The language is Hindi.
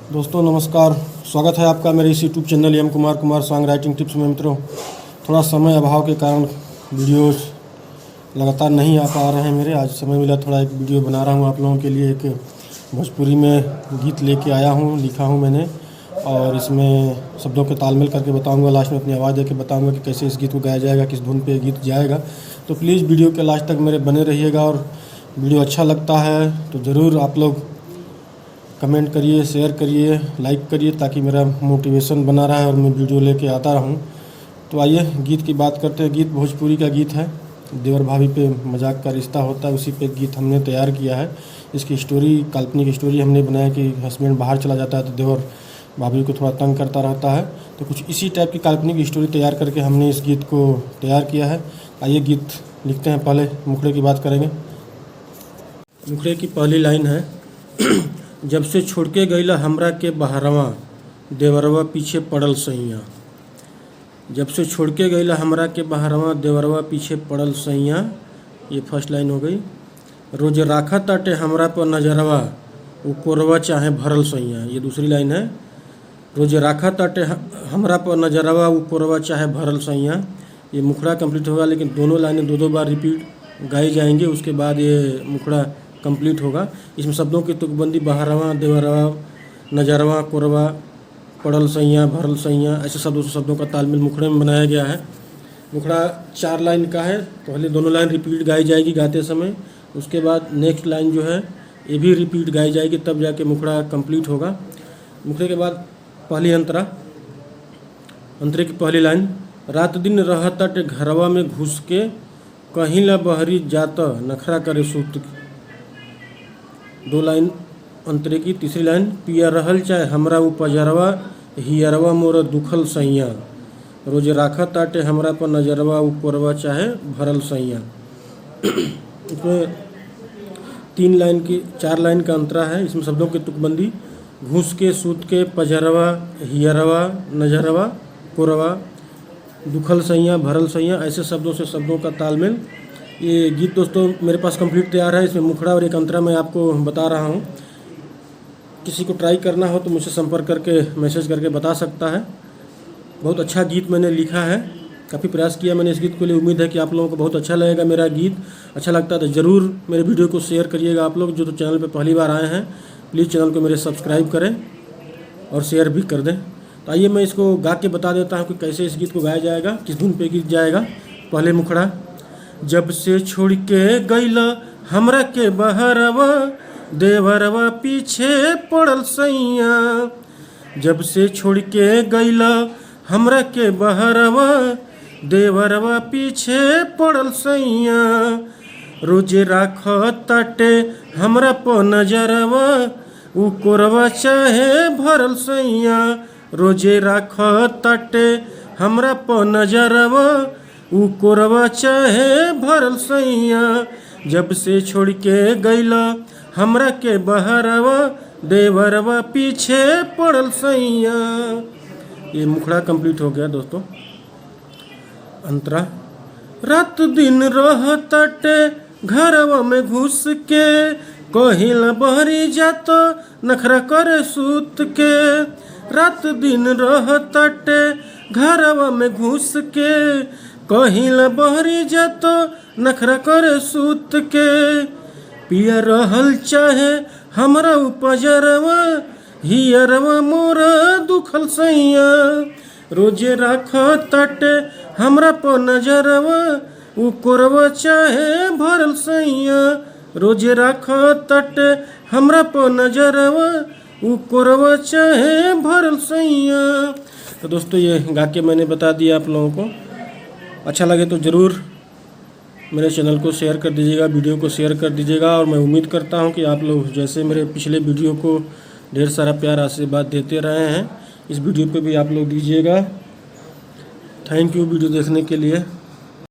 दोस्तों नमस्कार, स्वागत है आपका मेरे इस YouTube channel M Kumar song writing tips में। मित्रों, थोड़ा समय अभाव के कारण वीडियोस लगातार नहीं आ पा रहे हैं मेरे। आज समय मिला, थोड़ा एक वीडियो बना रहा हूँ आप लोगों के लिए। एक भोजपुरी में गीत लेके आया हूँ, लिखा हूँ मैंने, और इसमें शब्दों के तालमेल करके बताऊँगा। लास्ट में अपनी आवाज़ दे के बताऊँगा कि कैसे इस गीत को गाया जाएगा, किस धुन पे गीत जाएगा। तो प्लीज़ वीडियो के लास्ट तक मेरे बने रहिएगा, और वीडियो अच्छा लगता है तो ज़रूर आप लोग कमेंट करिए, शेयर करिए, लाइक करिए, ताकि मेरा मोटिवेशन बना रहा है और मैं वीडियो लेके आता रहूं। तो आइए गीत की बात करते हैं। गीत भोजपुरी का गीत है, देवर भाभी पे मजाक का रिश्ता होता है, उसी पे गीत हमने तैयार किया है। इसकी स्टोरी काल्पनिक स्टोरी हमने बनाया कि हस्बैंड बाहर चला जाता है तो देवर भाभी को थोड़ा तंग करता रहता है। तो कुछ इसी टाइप की काल्पनिक स्टोरी तैयार करके हमने इस गीत को तैयार किया है। आइए गीत लिखते हैं। पहले मुखड़े की बात करेंगे। मुखड़े की पहली लाइन है जब से छोड़ के गईला हमरा के बहरवा, देवरवा पीछे पड़ल सैया। जब से छोड़ के गईला हमरा के बहरवा, देवरवा पीछे पड़ल सैया, ये फर्स्ट लाइन हो गई। रोज राखा ताटे हमरा पर नजरवा, वो कोरवा चाहे भरल सैया, ये दूसरी लाइन है। रोज राखा ताटे हमरा पर नजरवा, वो कोरवा चाहे भरल सैया। ये मुखड़ा कंप्लीट होगा, लेकिन दोनों लाइनें दो बार रिपीट गाई जाएंगे, उसके बाद ये मुखड़ा कंप्लीट होगा। इसमें शब्दों की तुकबंदी बहरवा, देवरवा, नजरवा, कोरवा, पड़ल सैया, भरल सैया, ऐसे शब्दों का तालमेल मुखड़े में बनाया गया है। मुखड़ा 4 लाइन का है। पहले दोनों लाइन रिपीट गाई जाएगी गाते समय, उसके बाद नेक्स्ट लाइन जो है ये भी रिपीट गाई जाएगी, तब जाके मुखड़ा कंप्लीट होगा। मुखड़े के बाद पहली अंतरा, अंतरे की पहली लाइन, रात दिन रहता टे घरवा में घुस के, कहीं ला बहरी जाता नखरा करे सूत। 2 लाइन अंतरे की। तीसरी लाइन, पिया रहल चाहे हमरा उपजरवा, हियरवा मोर दुखल सैया, रोज राखा ताटे हमरा पर नजरवा, ऊपरवा चाहे भरल सैया। इसमें 4 लाइन का अंतरा है। इसमें शब्दों की तुकबंदी घुस के, सूत के, पजरवा, हियरवा, नजरवा, कोरवा, दुखल सैया, भरल सैया, ऐसे शब्दों से शब्दों का तालमेल। ये गीत दोस्तों मेरे पास कंप्लीट तैयार है। इसमें मुखड़ा और एक अंतरा मैं आपको बता रहा हूँ। किसी को ट्राई करना हो तो मुझसे संपर्क करके मैसेज करके बता सकता है। बहुत अच्छा गीत मैंने लिखा है, काफ़ी प्रयास किया मैंने इस गीत के लिए। उम्मीद है कि आप लोगों को बहुत अच्छा लगेगा मेरा गीत। अच्छा लगता है तो ज़रूर मेरे वीडियो को शेयर करिएगा। आप लोग जो तो चैनल पर पहली बार आए हैं, प्लीज़ चैनल को मेरे सब्सक्राइब करें और शेयर भी कर दें। तो आइए मैं इसको गा के बता देता हूँ कि कैसे इस गीत को गाया जाएगा, किस धुन पे गीत जाएगा। पहले मुखड़ा, जब से छोड़ के गईला हमरा के बहरवा, देवरवा पीछे पड़ल सैया। जब से छोड़ के गईला हमरा के बहरवा, देवरवा पीछे पड़ल सैया, रोजे राख ताटे हमरा प नजरवा, उ कोरवा चाहे भरल सैया, रोजे राख ताटे हमरा प नजरवा, उ कोरवा चाहे भरल सैया। जब से छोड़ के गईला हमरा के बहरवा, देवरवा पीछे पड़ल सैया। ये मुखड़ा कंप्लीट हो गया दोस्तों। अंतरा, रात दिन रहताटे घरवा में घुस के, कहिला बहरी जात नखरा करे सूत के। रात दिन रहताटे घरवा में घुस के, कहिला बहरी जात नखरा करे सूत के। पिया रहल चाहे हमरा उपजरवा, हियरवा मोर दुखल सैया, रोजे राख ताटे हमरा पर नजरवा, उ कोरवा चाहे भरल सैया, रोजे राख ताटे हमरा पर नजरवा, उ कोरवा चाहे भरल सैया। तो दोस्तों ये गा के मैंने बता दिया आप लोगों को। अच्छा लगे तो ज़रूर मेरे चैनल को शेयर कर दीजिएगा, वीडियो को शेयर कर दीजिएगा। और मैं उम्मीद करता हूं कि आप लोग जैसे मेरे पिछले वीडियो को ढेर सारा प्यार आशीर्वाद देते रहे हैं, इस वीडियो पे भी आप लोग दीजिएगा। थैंक यू वीडियो देखने के लिए।